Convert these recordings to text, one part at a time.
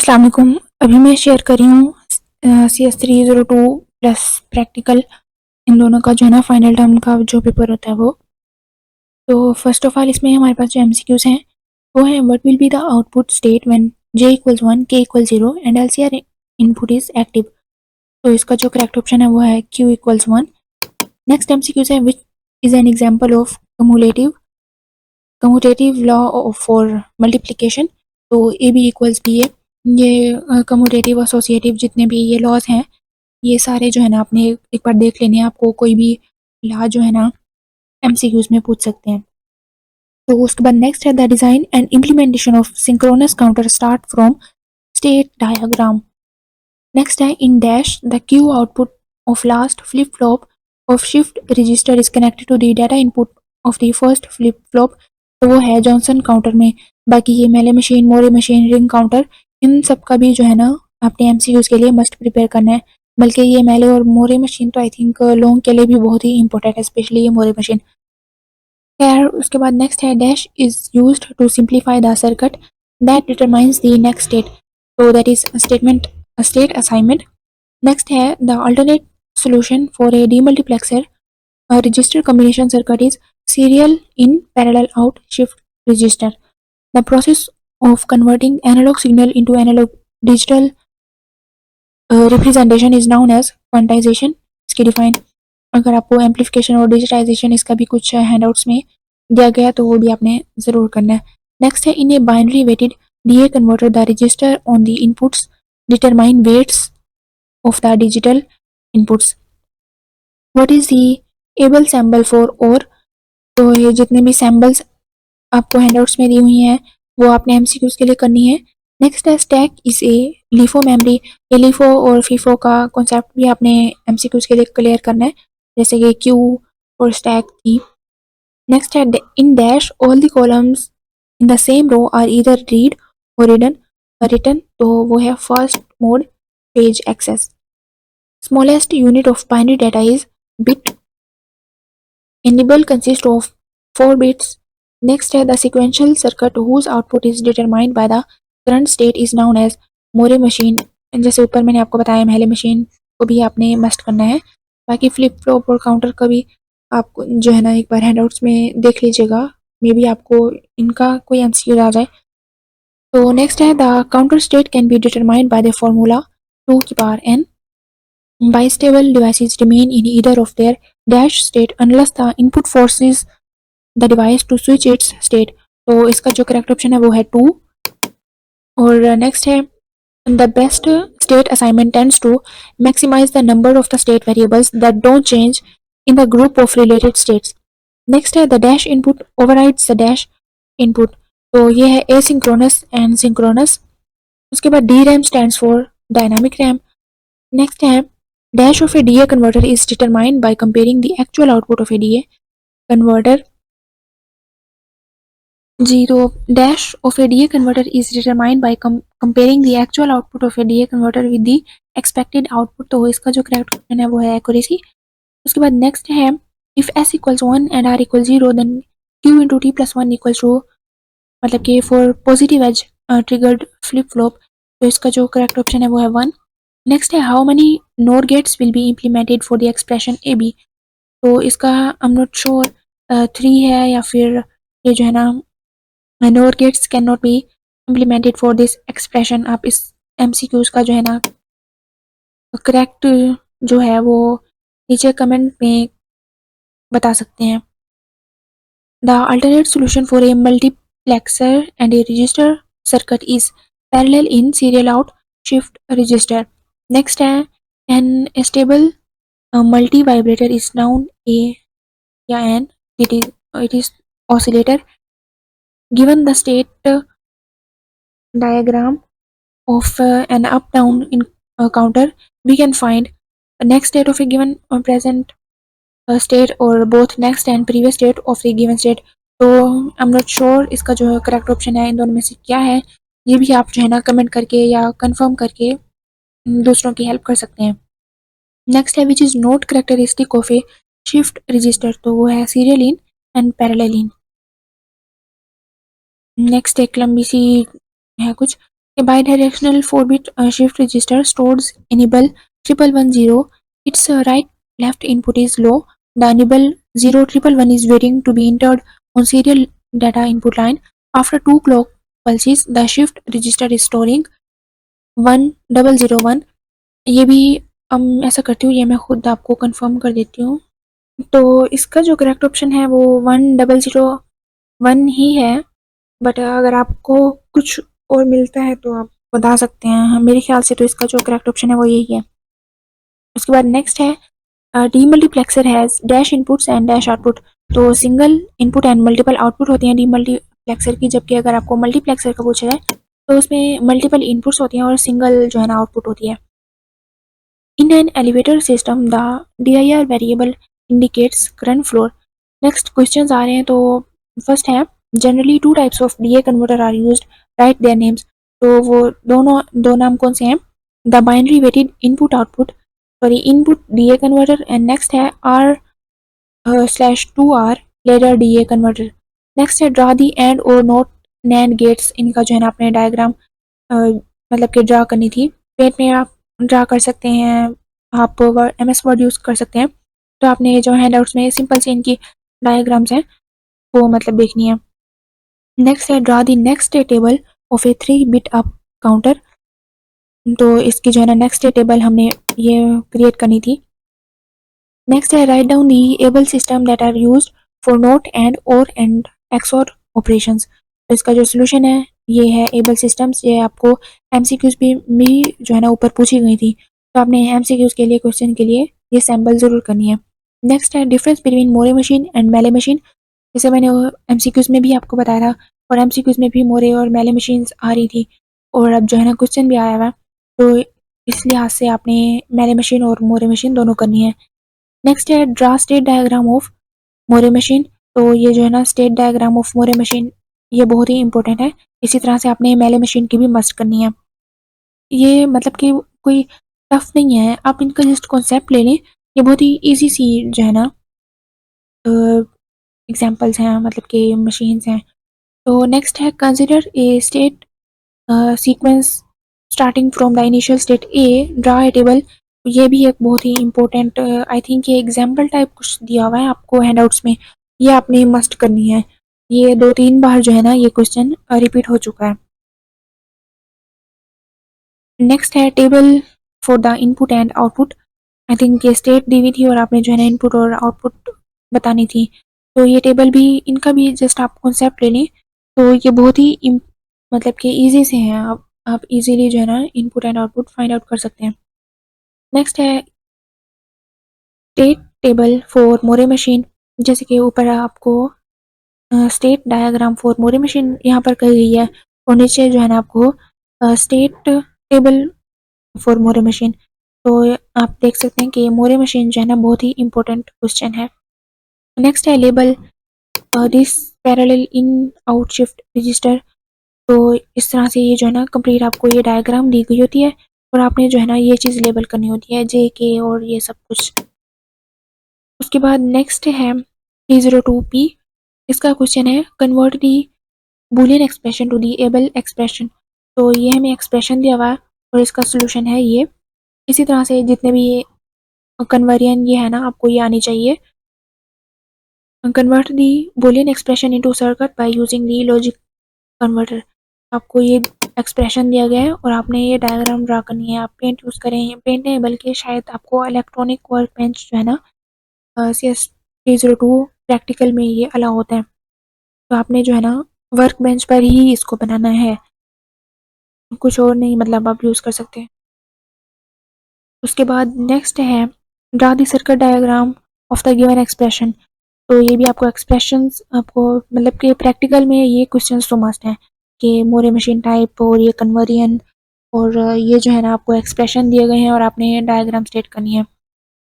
अस्सलाम वालेकुम। अभी मैं शेयर कर रही हूँ CS302 प्लस प्रैक्टिकल, इन दोनों का जो है ना फाइनल टर्म का जो पेपर होता है वो। तो फर्स्ट ऑफ ऑल इसमें हमारे पास जो MCQs हैं वो है what will be the output state when J=1 K=0 and LCR input is active. तो इसका जो करेक्ट ऑप्शन है वो है Q=1। नेक्स्ट MCQs है which is an example of commutative law for multiplication. तो AB=B है। ये कम्यूटेटिव एसोसिएटिव जितने भी ये लॉज हैं ये सारे जो है ना आपने एक बार देख लेने हैं। आपको कोई भी लॉ जो है ना MCQs में पूछ सकते हैं। तो उसके बाद नेक्स्ट है the design and implementation of synchronous counter start from state diagram. Next है in dash the Q output of last flip flop of shift register is connected to the data input of the first flip flop. तो वो है Johnson counter में। बाकी ये Mealy machine, Moore machine, ring counter, इन सब का भी जो है ना आपने MCQs के लिए मस्ट प्रिपेयर करना है। बल्कि ये मेले और मोरे मशीन तो आई थिंक लोगों के लिए भी बहुत ही इंपॉर्टेंट है, स्पेशली ये मोरे मशीन। खैर उसके बाद नेक्स्ट है dash is used to simplify the circuit that determines the next state. तो that is statement state assignment. Next है the alternate solution for a demultiplexer register combination circuit is serial in parallel out shift register. The process of converting analog signal into analog digital representation is known as quantization. इसकी define अगर आपको amplification और digitisation इसका भी कुछ handouts में दिया गया तो वो भी आपने ज़रूर करना है। नेक्स्ट है in a binary weighted DA converter the register on the inputs determine weights of the digital inputs. What is the able symbol for OR. तो ये जितने भी सैम्बल्स आपको हैंडआउट्स में दी हुई हैं वो आपने MCQs के लिए करनी है। नेक्स्ट है stack is a LIFO memory. ये लिफो और फीफो का कॉन्सेप्ट भी आपने MCQs के लिए क्लियर करना है, जैसे कि क्यू और स्टैक की। नेक्स्ट है in dash all the columns in the same row are either read or written. तो वो है first mode page access. Smallest unit of binary data is bit. Enable consists of 4 bits. Next है the sequential circuit whose output is determined by the current state is known as Moore machine. जैसे ऊपर मैंने आपको बताया मेले machine को भी आपने मस्ट करना है। बाकी फ्लिप फ्लॉप और काउंटर का भी आपको जो है ना एक बार हैंडआउट्स में देख लीजिएगा, मे बी आपको इनका कोई MCQ आ जाए। तो नेक्स्ट है the counter state can be determined by the formula 2n. Bistable devices remain in either of their dash state unless the input forces the device to switch its state. तो इसका जो correct option है वो है 2। और next है the best state assignment tends to maximize the number of the state variables that don't change in the group of related states. Next है the dash input overrides the dash input. तो ये है asynchronous and synchronous. उसके बाद DRAM stands for dynamic RAM. Next है dash of a DA converter is determined by comparing the actual output of a DA converter. Dash of a DA converter is determined by comparing the actual output of a DA converter with the expected output. तो इसका जो correct option है वो है accuracy. उसके बाद next है if S=1 and R=0 then Q into T plus 1 equals to, मतलब कि for positive edge triggered flip flop। तो इसका जो करेक्ट ऑप्शन है वो है 1। नेक्स्ट है how many NOR gates will be implemented for the expression AB। तो इसका आई एम नॉट श्योर 3 है या फिर ये जो है ना NOR gates can not be implemented for this expression. आप इस MCQs का जो है ना करेक्ट जो है वो नीचे कमेंट में बता सकते हैं। The alternate solution for a multiplexer and a register circuit is parallel in serial out shift register. Next है an stable multivibrator is known a या an it is oscillator. Given the state diagram of an up down in counter, we can find the next state of a given present state or both next and previous state of the given state. तो I am not sure इसका जो correct option है इन दोनों में से क्या है, ये भी आप जो है ना कमेंट करके या कंफर्म करके दूसरों की हेल्प कर सकते हैं। नेक्स्ट है which is not characteristic of A shift register. तो वो है serial in and parallel in. Next एक लंबी सी है कुछ A bidirectional 4-bit shift register stores enable 1110. Its right left input is low. The enable 0111 is waiting to be entered on serial data input line. After 2 clock pulses, the shift register is storing 1001. ये भी ऐसा करती हूँ, ये मैं खुद आपको confirm कर देती हूँ। तो इसका जो करेक्ट ऑप्शन है वो 1001 ही है, बट अगर आपको कुछ और मिलता है तो आप बता सकते हैं। मेरे ख्याल से तो इसका जो करेक्ट ऑप्शन है वो यही है। उसके बाद नेक्स्ट है demultiplexer has dash inputs and dash output. तो single input and multiple output होती हैं डीमल्टीप्लेक्सर की, जबकि अगर आपको मल्टीप्लेक्सर का पूछा जाए तो उसमें मल्टीपल इनपुट्स होती हैं और सिंगल जो है ना आउटपुट होती है। In an elevator system the DIR variable indicates current floor. Next questions आ रहे हैं। तो फर्स्ट है generally 2 types of DA converter are used, write their names. तो वो दोनों दो नाम कौन से हैं? The binary weighted input output, sorry input DA converter, and next है R/2R ladder DA converter. Next है ड्रा दी एंड और नॉट नैंड गेट्स। इनका जो है ना आपने डायग्राम मतलब कि ड्रा करनी थी। पेज में आप ड्रा कर सकते हैं, आप MS वर्ड यूज़ कर सकते हैं। तो आपने जो हैंडआउट्स में सिंपल से इनकी डायग्राम्स हैं वो मतलब देखनी है। नेक्स्ट है draw the next table of A 3-bit up counter. तो इसकी जो है ना नेक्स्ट टेबल हमने ये क्रिएट करनी थी। नेक्स्ट है write down the able system that are used for not and or and XOR operations. तो इसका जो सोल्यूशन है ये है एबल सिस्टम्स। ये आपको MCQs भी जो है ना ऊपर पूछी गई थी, तो आपने MCQs के लिए क्वेश्चन के लिए ये सैम्पल ज़रूर करनी है। नेक्स्ट है difference between Moore machine and मेले मशीन। जैसे मैंने MCQs में भी आपको बताया था, और MCQs में भी मोरे और मेले मशीन्स आ रही थी, और अब जो है ना क्वेश्चन भी आया हुआ है, तो इस लिहाज से आपने मेले मशीन और मोरे मशीन दोनों करनी है। नेक्स्ट है draw state diagram of Moore machine. तो ये जो है ना state diagram of Moore machine ये बहुत ही इंपॉर्टेंट है। इसी तरह से आपने मेले मशीन की भी मस्ट करनी है। ये मतलब कि कोई टफ नहीं है, आप इनका जस्ट कॉन्सेप्ट ले लें। ये बहुत ही इजी सी जो है ना एग्जांपल्स हैं, मतलब कि मशीन्स हैं। तो नेक्स्ट है consider a state sequence starting from the initial state A, draw a table. ये भी एक बहुत ही इंपॉर्टेंट आई थिंक ये एग्जाम्पल टाइप कुछ दिया हुआ है आपको हैंडआउट्स में, ये आपने मस्ट करनी है। ये 2-3 बार जो है ना ये क्वेश्चन रिपीट हो चुका है। नेक्स्ट है table for the input and output. I think ये स्टेट दी हुई थी और आपने जो है ना इनपुट और आउटपुट बतानी थी। तो ये टेबल भी, इनका भी जस्ट आप कॉन्सेप्ट ले लें। तो ये बहुत ही मतलब कि ईजी से हैं, आप इजीली जो है ना input and output find out कर सकते हैं। नेक्स्ट है state table for Moore machine. जैसे कि ऊपर आपको state diagram for Moore machine यहाँ पर कही गई है, और नीचे जो है ना आपको state table for Moore machine. तो आप देख सकते हैं कि मोरे मशीन जो है ना बहुत ही इंपॉर्टेंट क्वेश्चन है। नेक्स्ट है label this parallel in out shift register. तो इस तरह से ये जो है ना कंप्लीट आपको ये डायग्राम दी गई होती है, और आपने जो है ना ये चीज़ लेबल करनी होती है JK और ये सब कुछ। उसके बाद नेक्स्ट है 302P। इसका क्वेश्चन है convert the boolean expression to the able expression. तो ये हमें एक्सप्रेशन दिया हुआ है और इसका सोल्यूशन है ये। इसी तरह से जितने भी ये कन्वर्जन ये है ना आपको ये आनी चाहिए। Convert the boolean expression into circuit by using the logic converter. आपको ये एक्सप्रेशन दिया गया है और आपने ये डायग्राम ड्रा करनी है। आप पेंट यूज़ करें, पेंट नहीं बल्कि शायद आपको इलेक्ट्रॉनिक वर्क बेंच जो है ना CS302 प्रैक्टिकल में ये अलाउ होता है। तो आपने जो है ना वर्क बेंच पर ही इसको बनाना है, कुछ और नहीं मतलब आप यूज़ कर सकते हैं। उसके बाद नेक्स्ट है draw the circuit diagram of the given expression. तो ये भी आपको एक्सप्रेशंस आपको मतलब कि प्रैक्टिकल में ये क्वेश्चंस तो मस्ट हैं कि मोरे मशीन टाइप और ये कन्वर्जन, और ये जो है ना आपको एक्सप्रेशन दिए गए हैं और आपने डायग्राम स्टेट करनी है।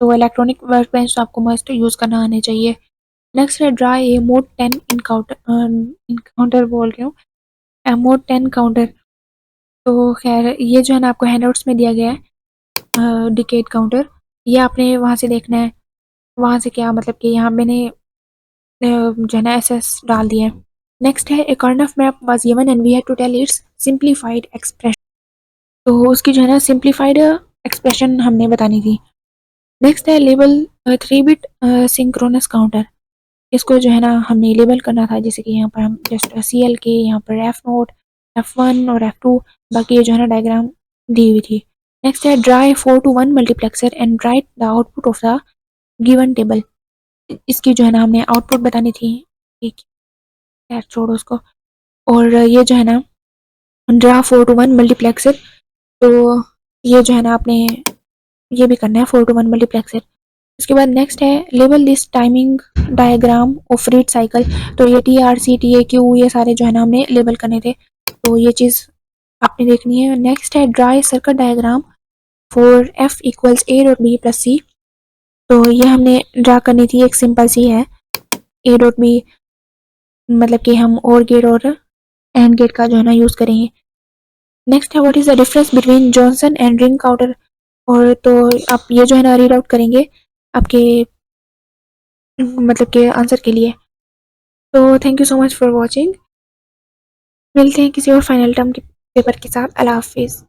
तो इलेक्ट्रॉनिक वर्क बेंच तो आपको मस्ट यूज़ करना आने चाहिए। नेक्स्ट है ड्रा ए मोड 10 इनकाउंटर बोल रही हूँ, मोड 10 काउंटर। तो खैर ये जो है ना आपको हैंडआउट्स में दिया गया है डिकेड काउंटर। ये आपने वहाँ से देखना है, वहाँ से क्या मतलब कि यहाँ मैंने जो है ना SS डाल दिया है। नेक्स्ट है a Karnaugh map was given and we had to tell its simplified expression. तो उसकी जो है ना सिंप्लीफाइड एक्सप्रेशन हमने बतानी थी। नेक्स्ट है लेबल 3 बिट सिंक्रोनस काउंटर। इसको जो है ना हमने लेबल करना था, जैसे कि यहाँ पर हम जस्ट CL के यहाँ पर F0, F1 और F2, बाकी ये जो है ना डायग्राम दी हुई थी। नेक्स्ट है dry 4:1 multiplexer and right the output of the given table. इसकी जो है ना हमने आउटपुट बतानी थी। एक खैर छोड़ो उसको। और ये जो है ना ड्रा 4:1 मल्टीप्लेक्सर, तो ये जो है ना आपने ये भी करना है 4:1 मल्टीप्लेक्सर। उसके बाद नेक्स्ट है label this timing diagram of read cycle. तो ये TRC TAQ ये सारे जो है ना हमने लेबल करने थे, तो ये चीज़ आपने देखनी है। नेक्स्ट है dry circuit diagram for F equals A dot B plus C। तो ये हमने ड्रा करनी थी, एक सिंपल सी है। A डॉट B मतलब कि हम और गेट और एंड गेट का जो है ना यूज़ करेंगे। नेक्स्ट है what is the difference between Johnson and ring counter. और तो आप ये जो है ना रीड आउट करेंगे आपके मतलब के आंसर के लिए। तो thank you so much for watching. मिलते हैं किसी और फाइनल टर्म के पेपर के साथ। अल्लाह हाफिज़।